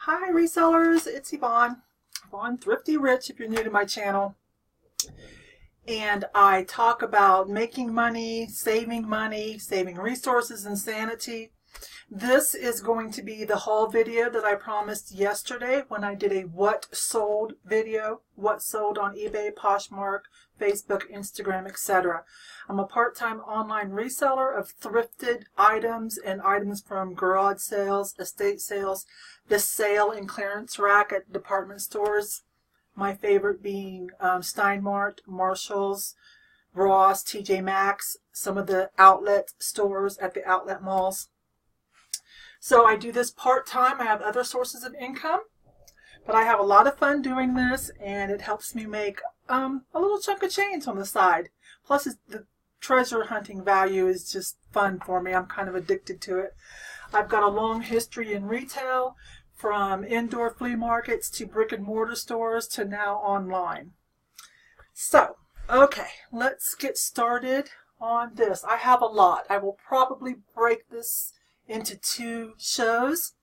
Hi resellers, it's Yvonne. Yvonne Thrifty Rich if you're new to my channel. And I talk about making money, saving resources and sanity. This is going to be the haul video that I promised yesterday when I did a what sold video. What sold on eBay, Poshmark, Facebook, Instagram, etc. I'm a part-time online reseller of thrifted items and items from garage sales, estate sales, the sale and clearance rack at department stores. My favorite being Steinmart, Marshalls, Ross, TJ Maxx, some of the outlet stores at the outlet malls. So I do this part-time. I have other sources of income, but I have a lot of fun doing this, and it helps me make a little chunk of change on the side. Plus, the treasure hunting value is just fun for me. I'm kind of addicted to it. I've got a long history in retail, from indoor flea markets to brick and mortar stores to now online. So, okay, let's get started on this. I have a lot. I will probably break this into 2 shows.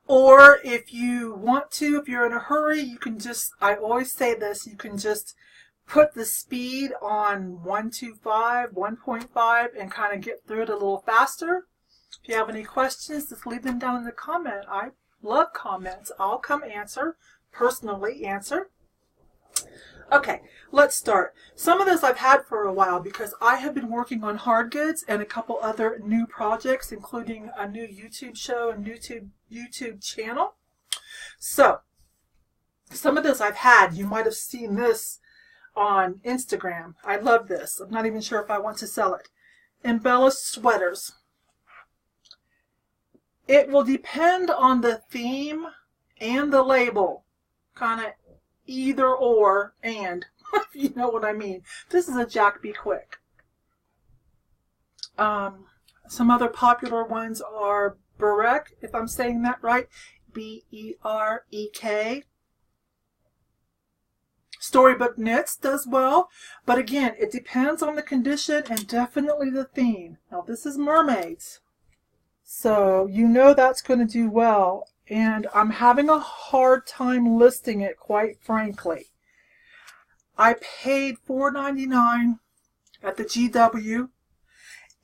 Or if you want to, if you're in a hurry, you can just, I always say this, you can just put the speed on 1.25, 1.5 and kind of get through it a little faster. If you have any questions, just leave them down in the comment. I love comments. I'll come personally answer. Okay, let's start. Some of this I've had for a while because I have been working on hard goods and a couple other new projects, including a new YouTube show and YouTube channel. So, some of this I've had. You might have seen this on Instagram. I love this. I'm not even sure if I want to sell it. Embellished sweaters. It will depend on the theme and the label. Kind of either or and, if you know what I mean. This is a Jack Be Quick. Some other popular ones are Berek, if I'm saying that right. B-E-R-E-K. Storybook Knits does well, but again, it depends on the condition and definitely the theme. Now this is mermaids, so you know that's going to do well, and I'm having a hard time listing it, quite frankly. I paid $4.99 at the GW,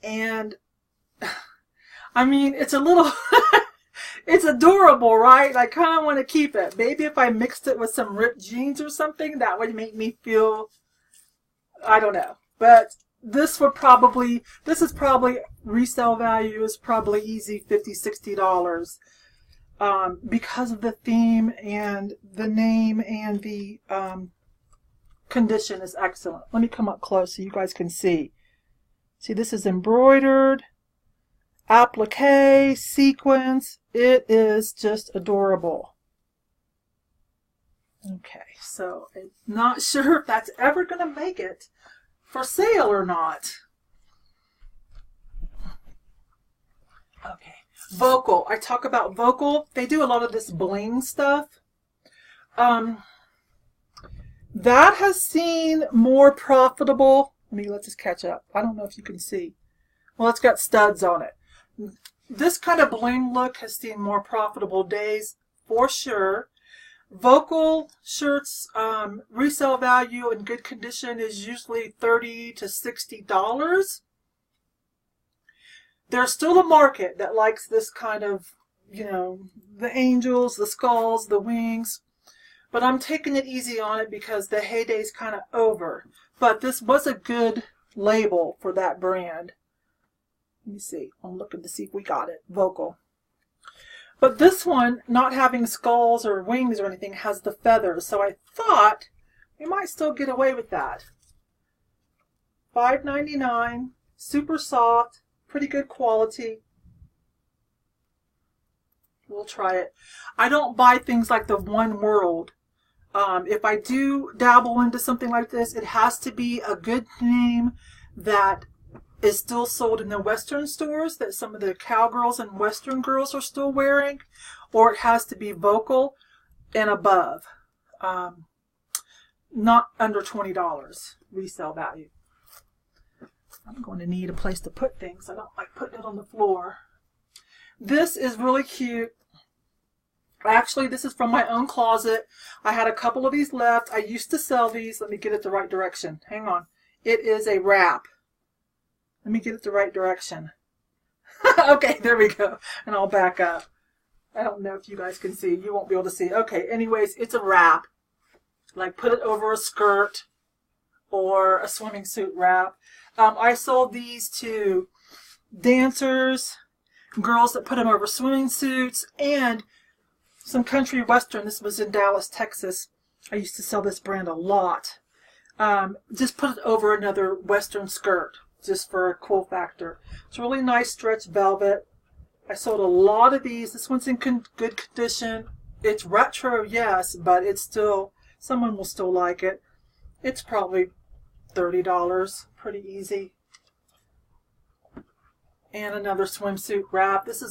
and I mean, it's a little it's adorable, right? I kind of want to keep it. Maybe if I mixed it with some ripped jeans or something, that would make me feel, I don't know. But this is probably resale value is probably easy $50-$60 because of the theme and the name, and the condition is excellent. Let me come up close so you guys can see. See, this is embroidered, applique, sequins. It is just adorable. Okay, so I'm not sure if that's ever going to make it for sale or not. Okay, Vocal. I talk about Vocal. They do a lot of this bling stuff. That has seen more profitable. Let's just catch up. I don't know if you can see. Well, it's got studs on it. This kind of bling look has seen more profitable days for sure. Vocal shirts resale value in good condition is usually $30 to $60. There's still a market that likes this kind of, you know, the angels, the skulls, the wings. But I'm taking it easy on it because the heyday's kind of over. But this was a good label for that brand. Let me see. I'm looking to see if we got it. Vocal. But this one, not having skulls or wings or anything, has the feathers. So I thought we might still get away with that. $5.99. Super soft. Pretty good quality. We'll try it. I don't buy things like the One World. If I do dabble into something like this, it has to be a good name that is still sold in the Western stores, that some of the cowgirls and Western girls are still wearing, or it has to be Vocal and above. Not under $20 resale value. I'm going to need a place to put things. I don't like putting it on the floor. This is really cute. Actually, this is from my own closet. I had a couple of these left. I used to sell these. Let me get it the right direction. Hang on. It is a wrap. Let me get it the right direction. Okay, there we go. And I'll back up. I don't know if you guys can see. You won't be able to see. Okay, anyways, it's a wrap. Like put it over a skirt or a swimming suit wrap. I sold these to dancers, girls that put them over swimming suits, and some country western. This was in Dallas, Texas. I used to sell this brand a lot. Just put it over another western skirt, just for a cool factor. It's really nice stretch velvet. I sold a lot of these. This one's in good condition. It's retro, yes, but it's still, someone will still like it. It's probably $30, pretty easy. And another swimsuit wrap. This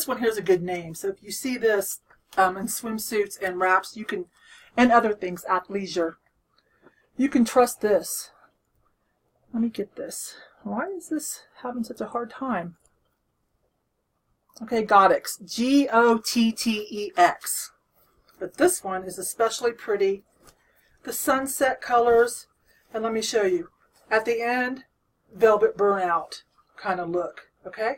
one here's a good name. So if you see this in swimsuits and wraps, you can, and other things, athleisure, you can trust this. Let me get this. Why is this having such a hard time? Okay, Gottix. G-O-T-T-E-X. But this one is especially pretty. The sunset colors. And let me show you. At the end, velvet burnout kind of look. Okay?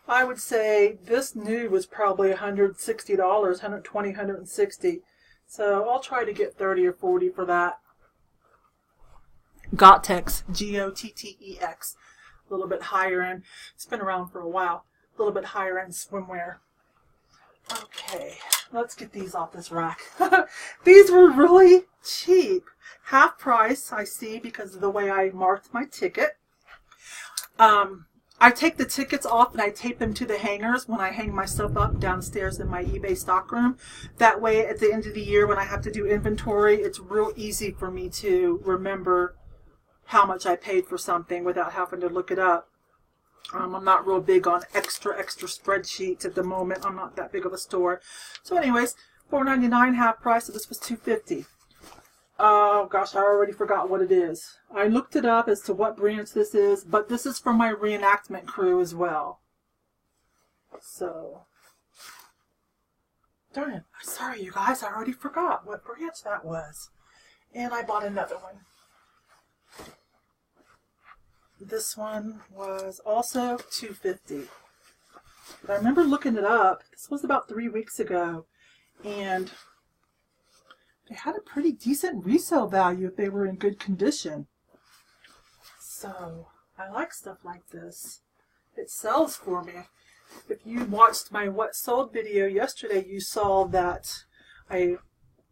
I would say this new was probably $160, $120, $160. So I'll try to get 30 or 40 for that. Gottix, G-O-T-T-E-X. A little bit higher end. It's been around for a while. A little bit higher end swimwear. Okay, let's get these off this rack. These were really cheap. Half price, I see, because of the way I marked my ticket. I take the tickets off and I tape them to the hangers when I hang my stuff up downstairs in my eBay stockroom. That way, at the end of the year when I have to do inventory, it's real easy for me to remember how much I paid for something without having to look it up. I'm not real big on extra spreadsheets at the moment. I'm not that big of a store. So anyways, $4.99 half price, so this was $2.50. Oh gosh, I already forgot what it is. I looked it up as to what branch this is, but this is from my reenactment crew as well. So, darn it. Sorry you guys, I already forgot what branch that was. And I bought another one. This one was also $2.50. But I remember looking it up. This was about 3 weeks ago. And they had a pretty decent resale value if they were in good condition. So, I like stuff like this. It sells for me. If you watched my What Sold video yesterday, you saw that I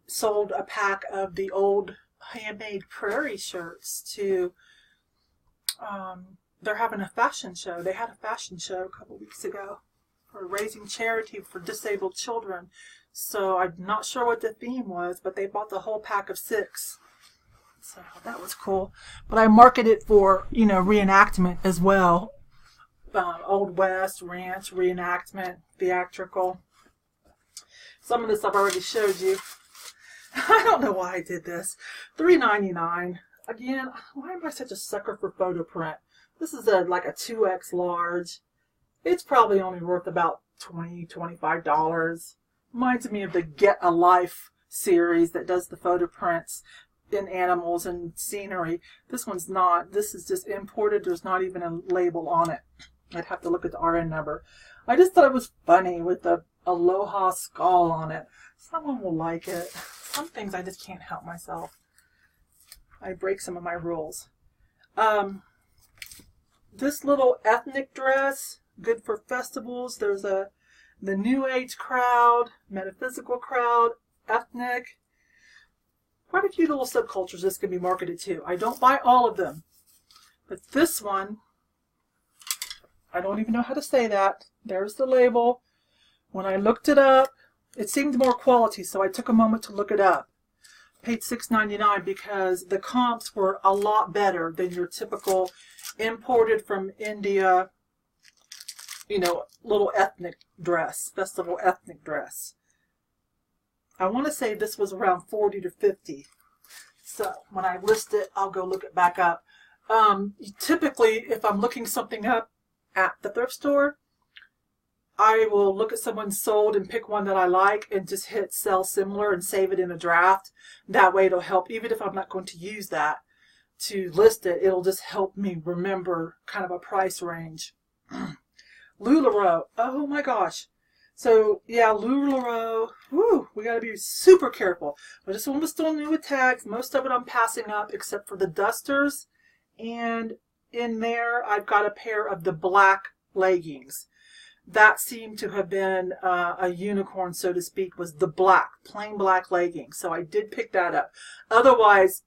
sold a pack of the old handmade prairie shirts to... they're having a fashion show. They had a fashion show a couple weeks ago for raising charity for disabled children. So I'm not sure what the theme was, but they bought the whole pack of 6. So that was cool. But I market it for, you know, reenactment as well. Old West, ranch, reenactment, theatrical. Some of this I've already showed you. I don't know why I did this. $3.99. Again, why am I such a sucker for photo print? This is like a 2X large. It's probably only worth about $20, $25. Reminds me of the Get a Life series that does the photo prints in animals and scenery. This one's not. This is just imported. There's not even a label on it. I'd have to look at the RN number. I just thought it was funny with the Aloha skull on it. Someone will like it. Some things I just can't help myself. I break some of my rules. This little ethnic dress, good for festivals. There's the New Age crowd, metaphysical crowd, ethnic. Quite a few little subcultures this can be marketed to. I don't buy all of them. But this one, I don't even know how to say that. There's the label. When I looked it up, it seemed more quality, so I took a moment to look it up. Paid $6.99 because the comps were a lot better than your typical imported from India, you know, little ethnic dress, festival ethnic dress. I want to say this was around 40 to 50. So when I list it, I'll go look it back up. Typically, if I'm looking something up at the thrift store, I will look at someone's sold and pick one that I like and just hit sell similar and save it in a draft. That way it'll help, even if I'm not going to use that to list it, it'll just help me remember kind of a price range. LuLaRoe. Oh my gosh. So yeah, LuLaRoe. Woo, we got to be super careful. But this one was still new with tags. Most of it I'm passing up except for the dusters. And in there I've got a pair of the black leggings. That seemed to have been a unicorn, so to speak, was the black, plain black leggings. So I did pick that up. Otherwise,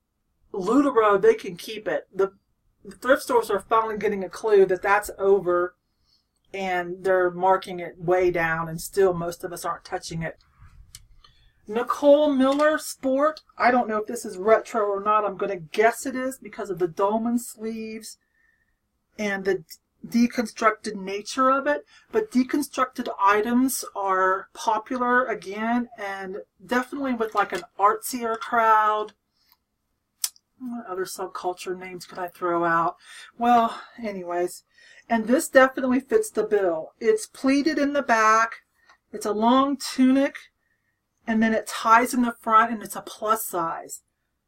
LuLaRoe, they can keep it. The thrift stores are finally getting a clue that that's over, and they're marking it way down, and still most of us aren't touching it. Nicole Miller Sport. I don't know if this is retro or not. I'm going to guess it is because of the dolman sleeves and the deconstructed nature of it. But deconstructed items are popular again, and definitely with like an artsier crowd. What other subculture names could I throw out? Well, anyways. And this definitely fits the bill. It's pleated in the back. It's a long tunic. And then it ties in the front, and it's a plus size.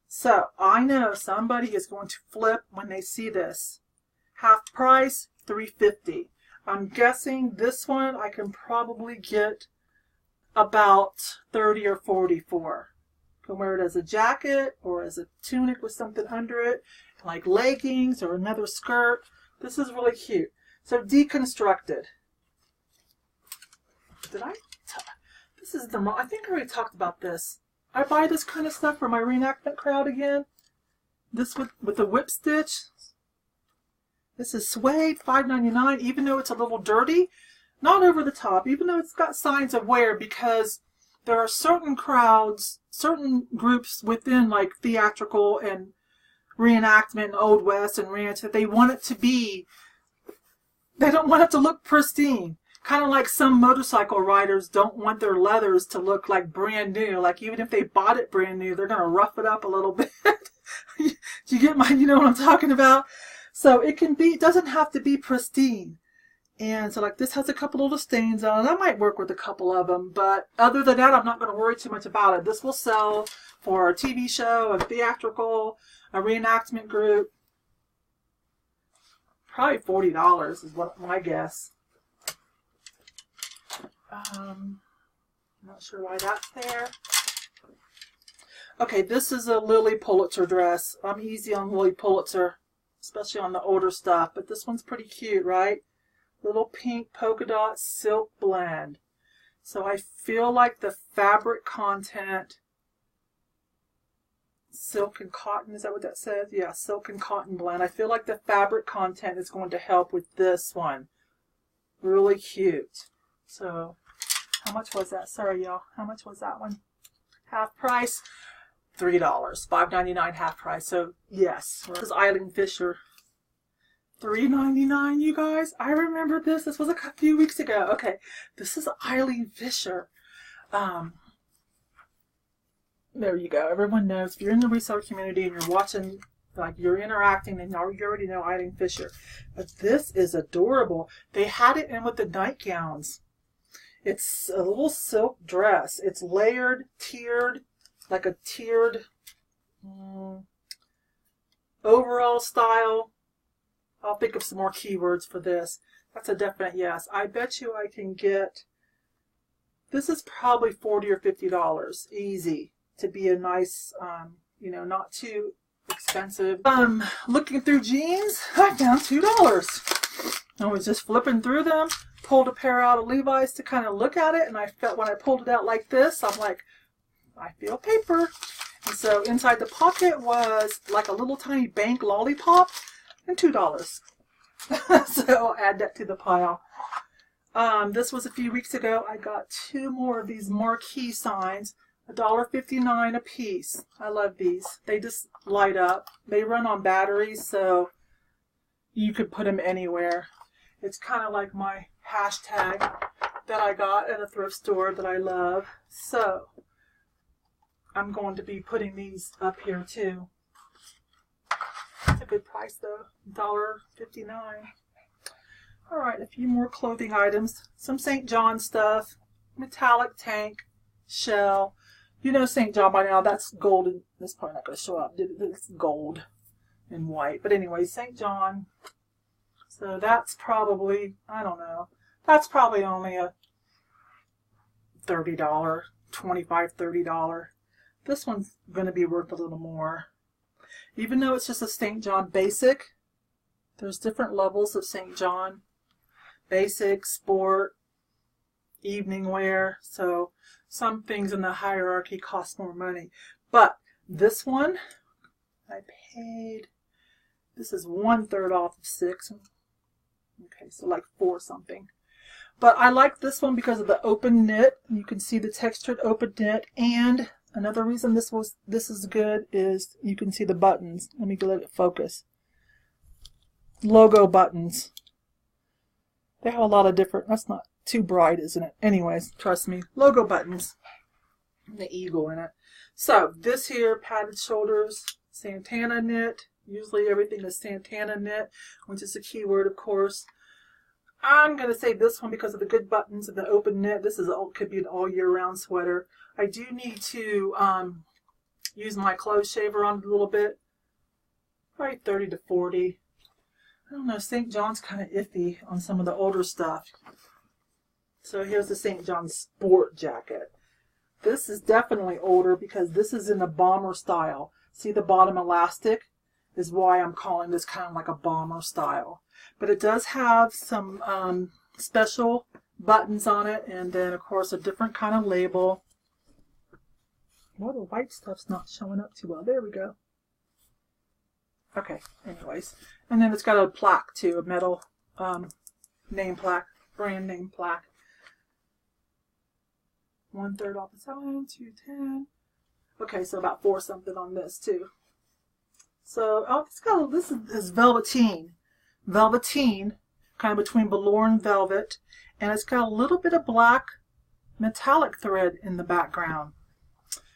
So I know somebody is going to flip when they see this. Half price, $3.50. I'm guessing this one I can probably get about $30 or $40 for. You can wear it as a jacket or as a tunic with something under it, like leggings or another skirt. This is really cute. So deconstructed. This is I think I already talked about this. I buy this kind of stuff for my reenactment crowd again. This with the whip stitch. This is suede, $5.99, even though it's a little dirty. Not over the top, even though it's got signs of wear, because there are certain crowds, certain groups within like theatrical and reenactment and Old West and ranch that they want it to be, they don't want it to look pristine. Kind of like some motorcycle riders don't want their leathers to look like brand new. Like even if they bought it brand new, they're going to rough it up a little bit. Do you get you know what I'm talking about? So it doesn't have to be pristine. And so like this has a couple little stains on it. I might work with a couple of them. But other than that, I'm not going to worry too much about it. This will sell for a TV show, a theatrical, a reenactment group. Probably $40 is what my guess. Not sure why that's there. Okay, this is a Lily Pulitzer dress. I'm easy on Lily Pulitzer, especially on the older stuff, but this one's pretty cute, right? Little pink polka dot silk blend. So I feel like the fabric content, silk and cotton, is that what that says? Yeah, silk and cotton blend. I feel like the fabric content is going to help with this one. Really cute. So, how much was that? Sorry, y'all. How much was that one? Half price? $3. $5.99 half price. So, yes. This is Eileen Fisher. $3.99, you guys. I remember this. This was a few weeks ago. Okay. This is Eileen Fisher. There you go. Everyone knows. If you're in the reseller community and you're watching, like you're interacting, and you already know Eileen Fisher. But this is adorable. They had it in with the nightgowns. It's a little silk dress. It's layered, tiered, like a tiered overall style. I'll think of some more keywords for this. That's a definite yes. I bet you I can get, this is probably $40 or $50 easy to be a nice, you know, not too expensive. Looking through jeans, I found $2. I was just flipping through them, pulled a pair out of Levi's to kind of look at it, and I felt when I pulled it out like this, I'm like, I feel paper. And so inside the pocket was like a little tiny bank lollipop and $2. So I'll add that to the pile. This was a few weeks ago. I got 2 more of these marquee signs, $1.59 a piece. I love these. They just light up. They run on batteries, so you could put them anywhere. It's kind of like my hashtag that I got at a thrift store that I love. So I'm going to be putting these up here too. It's a good price though, $1.59. All right, a few more clothing items. Some St. John stuff. Metallic tank, shell. You know St. John by now. That's gold. That's probably not going to show up. It's gold and white. But anyway, St. John. So that's probably, I don't know. That's probably only a $30, $25, $30. This one's going to be worth a little more. Even though it's just a St. John basic, there's different levels of St. John. Basic, sport, evening wear. So some things in the hierarchy cost more money. But this one, I paid, this is 1/3 off of 6. Okay, so like 4 something. But I like this one because of the open knit. You can see the textured open knit. And another reason this is good is you can see the buttons. Let me let it focus. Logo buttons. They have a lot of different, that's not too bright, isn't it? Anyways, trust me. Logo buttons. The eagle in it. So this here, padded shoulders, Santana knit. Usually everything is Santana knit, which is a keyword, of course. I'm going to say this one because of the good buttons and the open knit. This is could be an all year round sweater. I do need to use my clothes shaver on it a little bit. Probably 30 to 40. I don't know, St. John's kind of iffy on some of the older stuff. So here's the St. John's sport jacket. This is definitely older because this is in a bomber style. See the bottom elastic is why I'm calling this kind of like a bomber style. But it does have some special buttons on it, and then of course a different kind of label. Well, the white stuff's not showing up too well. There we go. Okay, anyways. And then it's got a plaque too, a metal name plaque, brand name plaque. 1/3 off the side, 210. Okay, so about 4 something on this too. So it's got this is velveteen. Velveteen, kind of between velour and velvet, and it's got a little bit of black metallic thread in the background.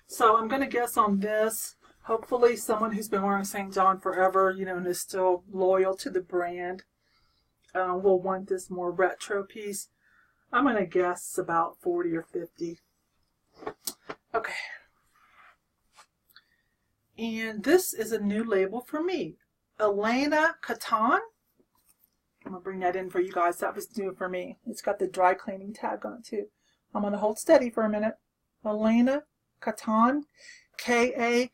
So I'm going to guess on this, hopefully someone who's been wearing St. John forever, you know, and is still loyal to the brand, will want this more retro piece. I'm going to guess about 40 or 50. Okay. And this is a new label for me. Elena Catan. I'm going to bring that in for you guys. That was new for me. It's got the dry cleaning tag on it too. I'm going to hold steady for a minute. Elena Catan. K-A-T-T-A-N.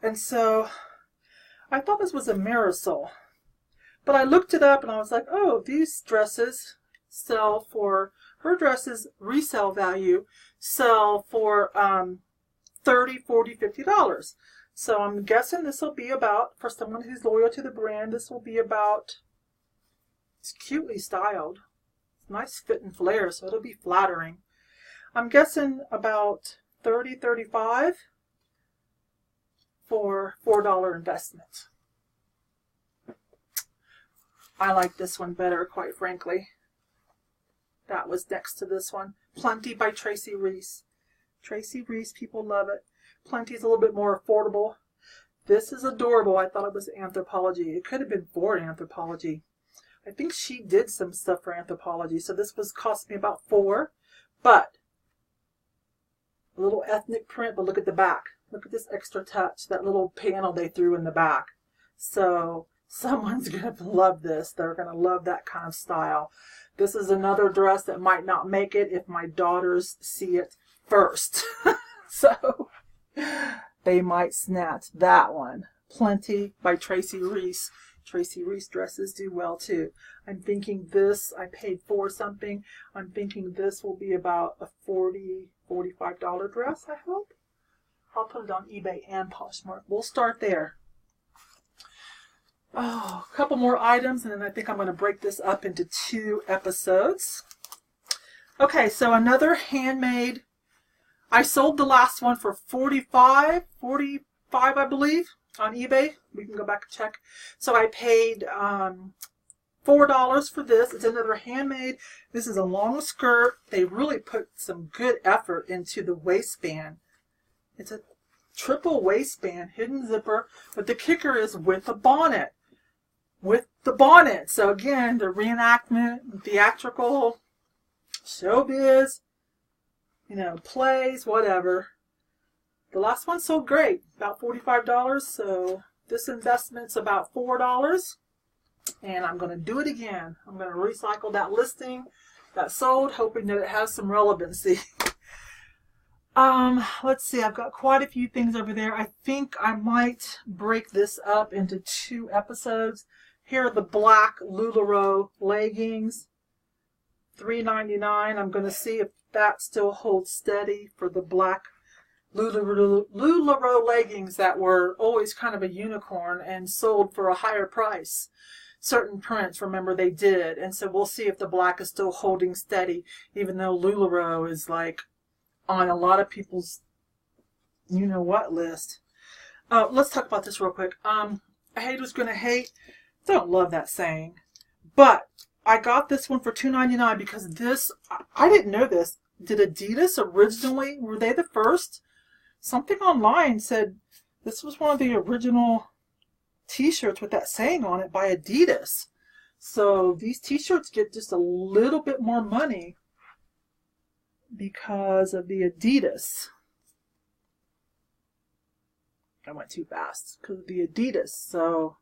And so I thought this was a Resell. But I looked it up and I was like, oh, these dresses sell for, her dresses resale value sell for $30, $40, $50. So I'm guessing this will be about, for someone who's loyal to the brand, this will be about, it's cutely styled. It's nice fit and flare, so it'll be flattering. I'm guessing about $30, $35 for $4 investment. I like this one better, quite frankly. That was next to this one. Plenty by Tracy Reese. Tracy Reese, people love it. Plenty's a little bit more affordable. This is adorable. I thought it was Anthropologie. It could have been for Anthropologie. I think she did some stuff for Anthropologie. So this was cost me about $4. But a little ethnic print, but look at the back. Look at this extra touch, that little panel they threw in the back. So someone's going to love this. They're going to love that kind of style. This is another dress that might not make it if my daughters see it first. So they might snatch that one. Plenty by Tracy Reese. Tracy Reese dresses do well too. I'm thinking this, I paid $4 something. I'm thinking this will be about a $40, $45 dress, I hope. I'll put it on eBay and Poshmark. We'll start there. Oh, a couple more items, and then I think I'm going to break this up into 2 episodes. Okay, so another handmade. I sold the last one for $45, I believe, on eBay. We can go back and check. So I paid $4 for this. It's another handmade. This is a long skirt. They really put some good effort into the waistband. It's a triple waistband, hidden zipper, but the kicker is with a bonnet. with the bonnet. So again, the reenactment, theatrical, showbiz, you know, plays, whatever. The last one sold great, about $45. So this investment's about $4. And I'm going to do it again. I'm going to recycle that listing that sold, hoping that it has some relevancy. Let's see. I've got quite a few things over there. I think I might break this up into 2 episodes. Here are the black LuLaRoe leggings, $3.99. I'm going to see if that still holds steady for the black LuLaRoe leggings that were always kind of a unicorn and sold for a higher price. Certain prints, remember, they did. And so we'll see if the black is still holding steady, even though LuLaRoe is like on a lot of people's you-know-what list. Let's talk about this real quick. A hater's gonna hate. Don't love that saying. But I got this one for $2.99 because this, I didn't know this. Did Adidas originally, were they the first? Something online said this was one of the original t-shirts with that saying on it by Adidas. So these t-shirts get just a little bit more money because of the Adidas. I went too fast because of the Adidas, so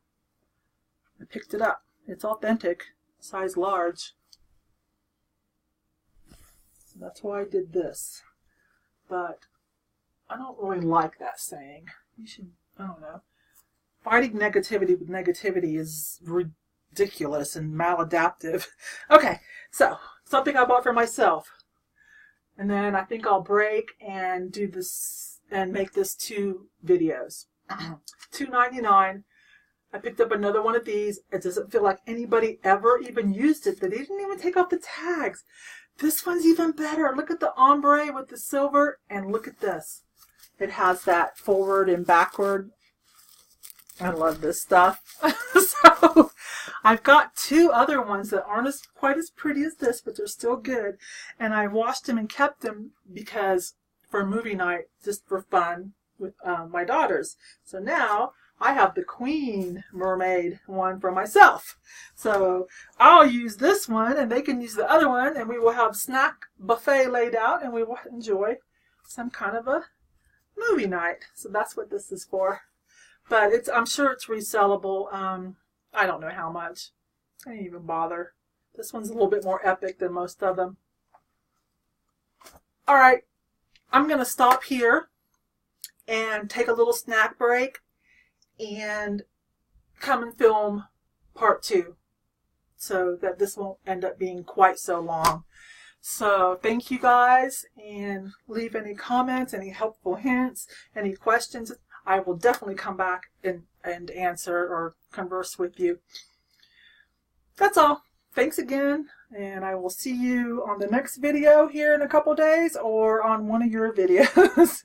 I picked it up. It's authentic, size large. So that's why I did this. But I don't really like that saying. You should, I don't know. Fighting negativity with negativity is ridiculous and maladaptive. Okay, so something I bought for myself. And then I think I'll break and do this and make this 2 videos. $2.99. I picked up another one of these. It doesn't feel like anybody ever even used it. They didn't even take off the tags. This one's even better. Look at the ombre with the silver, and look at this. It has that forward and backward. I love this stuff. So I've got 2 other ones that aren't quite as pretty as this, but they're still good. And I washed them and kept them because for movie night, just for fun with my daughters. So now I have the Queen Mermaid one for myself. So I'll use this one and they can use the other one, and we will have snack buffet laid out and we will enjoy some kind of a movie night. So that's what this is for. But I'm sure it's resellable. I don't know how much. I didn't even bother. This one's a little bit more epic than most of them. All right, I'm going to stop here and take a little snack break and come and film part 2 so that this won't end up being quite so long. So thank you guys, and leave any comments, any helpful hints, any questions. I will definitely come back and answer or converse with you. That's all. Thanks again, and I will see you on the next video here in a couple days or on one of your videos.